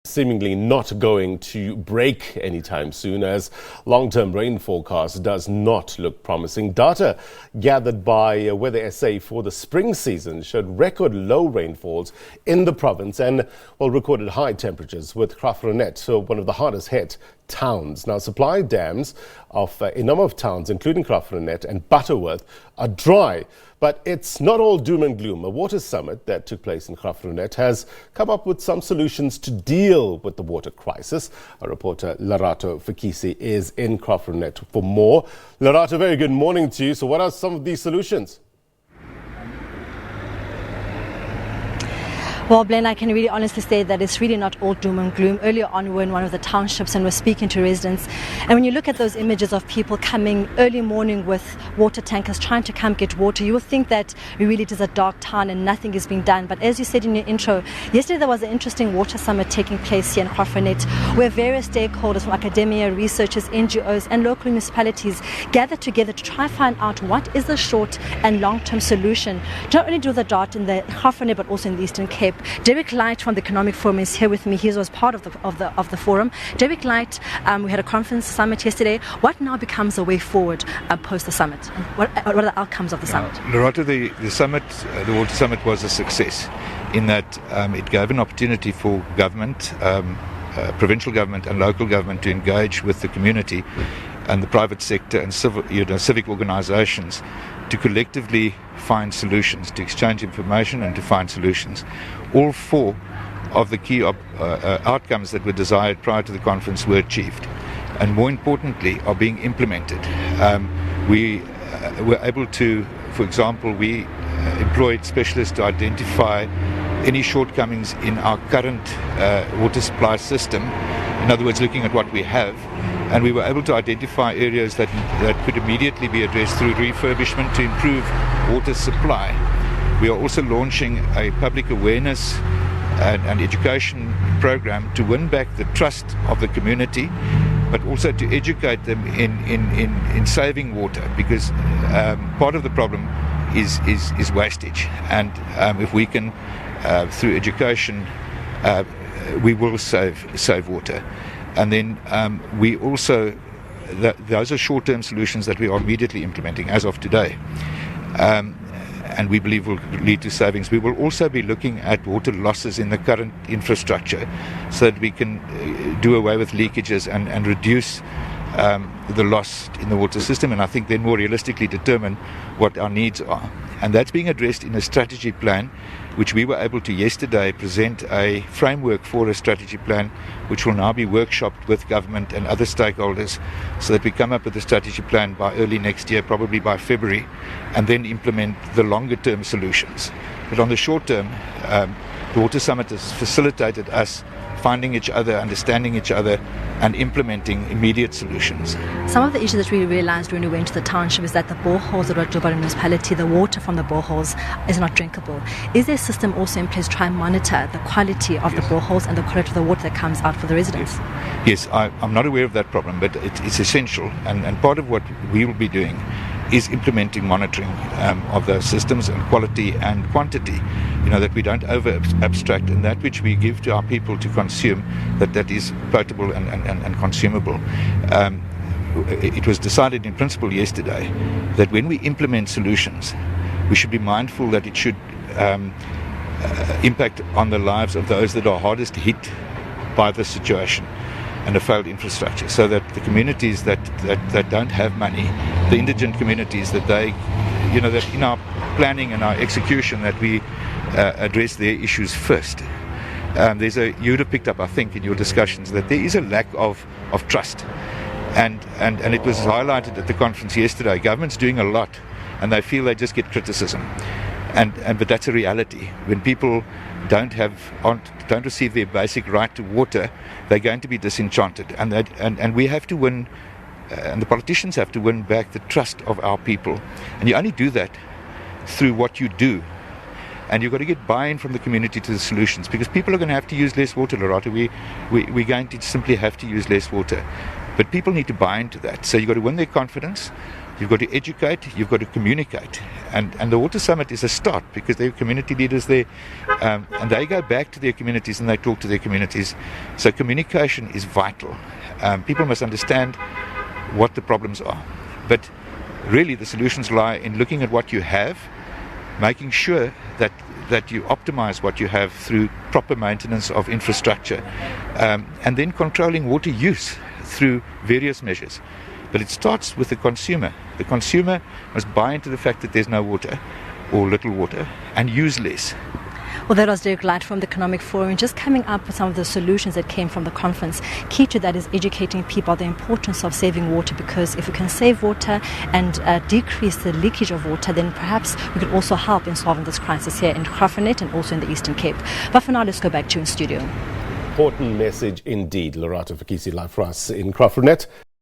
seemingly not going to break anytime soon, as long-term rain forecast does not look promising. Data gathered by Weather SA for the spring season showed record low rainfalls in the province and, well, recorded high temperatures, with Graaf Reinet, so one of the hardest hit towns. Now, supply dams of a number of towns, including Graaf Reinet and Butterworth, are dry. But it's not all doom and gloom. A water summit that took place in Graaff Reinet has come up with some solutions to deal with the water crisis. Our reporter Lerato Fekisi is in Graaf Reinet for more. Lerato, very good morning to you. So what are some of these solutions? Well, Blaine, I can really honestly say that it's really not all doom and gloom. Earlier on, we were in one of the townships and we're speaking to residents. And when you look at those images of people coming early morning with water tankers trying to come get water, you will think that really it is a dark town and nothing is being done. But as you said in your intro, yesterday there was an interesting water summit taking place here in Graaf Reinet, where various stakeholders from academia, researchers, NGOs and local municipalities gathered together to try and find out what is the short and long-term solution to not only do the drought in the Graaf Reinet but also in the Eastern Cape. Derek Light from the Economic Forum is here with me. He was part of the forum. Derek Light, we had a conference summit yesterday. What now becomes a way forward post the summit? What are the outcomes of the summit? Lerato, the summit, the water summit was a success in that it gave an opportunity for government, provincial government and local government to engage with the community and the private sector and civic organisations to collectively find solutions, to exchange information and to find solutions. All four of the key outcomes that were desired prior to the conference were achieved, and more importantly are being implemented. We were able to, for example, we employed specialists to identify any shortcomings in our current water supply system, in other words looking at what we have, and we were able to identify areas that could immediately be addressed through refurbishment to improve water supply. We are also launching a public awareness and education program to win back the trust of the community, but also to educate them in saving water, because part of the problem is wastage, and if we can through education we will save water. And then we also, those are short-term solutions that we are immediately implementing as of today, and we believe will lead to savings. We will also be looking at water losses in the current infrastructure so that we can do away with leakages and reduce the loss in the water system, and I think then more realistically determine what our needs are. And that's being addressed in a strategy plan, which we were able to yesterday present a framework for a strategy plan, which will now be workshopped with government and other stakeholders so that we come up with a strategy plan by early next year, probably by February, and then implement the longer term solutions. But on the short term, the Water Summit has facilitated us finding each other, understanding each other, and implementing immediate solutions. Some of the issues that we realized when we went to the township is that the boreholes that were drilled by the municipality, the water from the boreholes is not drinkable. Is there a system also in place to try and monitor the quality of the boreholes and the quality of the water that comes out for the residents? Yes, I'm not aware of that problem, but it's essential, and part of what we will be doing is implementing monitoring of those systems and quality and quantity, that we don't over abstract, and that which we give to our people to consume, that is potable and consumable. It was decided in principle yesterday that when we implement solutions, we should be mindful that it should impact on the lives of those that are hardest hit by the situation and a failed infrastructure, so that the communities that don't have money, the indigent communities, that they, that in our planning and our execution that we address their issues first. You would have picked up, I think, in your discussions that there is a lack of trust, and it was highlighted at the conference yesterday. Government's doing a lot, and they feel they just get criticism, but that's a reality. When people don't receive their basic right to water, they're going to be disenchanted, and we have to win, and the politicians have to win back the trust of our people, and you only do that through what you do. And you've got to get buy-in from the community to the solutions, because people are going to have to use less water, Lerato. We're going to simply have to use less water. But people need to buy into that. So you've got to win their confidence. You've got to educate, you've got to communicate. And the Water Summit is a start because there are community leaders there and they go back to their communities and they talk to their communities. So communication is vital. People must understand what the problems are. But really the solutions lie in looking at what you have, making sure that you optimize what you have through proper maintenance of infrastructure, and then controlling water use through various measures. But it starts with the consumer. The consumer must buy into the fact that there's no water or little water and use less. Well, that was Derek Light from the Economic Forum, just coming up with some of the solutions that came from the conference. Key to that is educating people the importance of saving water, because if we can save water and decrease the leakage of water, then perhaps we could also help in solving this crisis here in Graaf Reinet and also in the Eastern Cape. But for now, let's go back to you in studio. Important message indeed. Lerato Fekisi live for us in Graaf Reinet.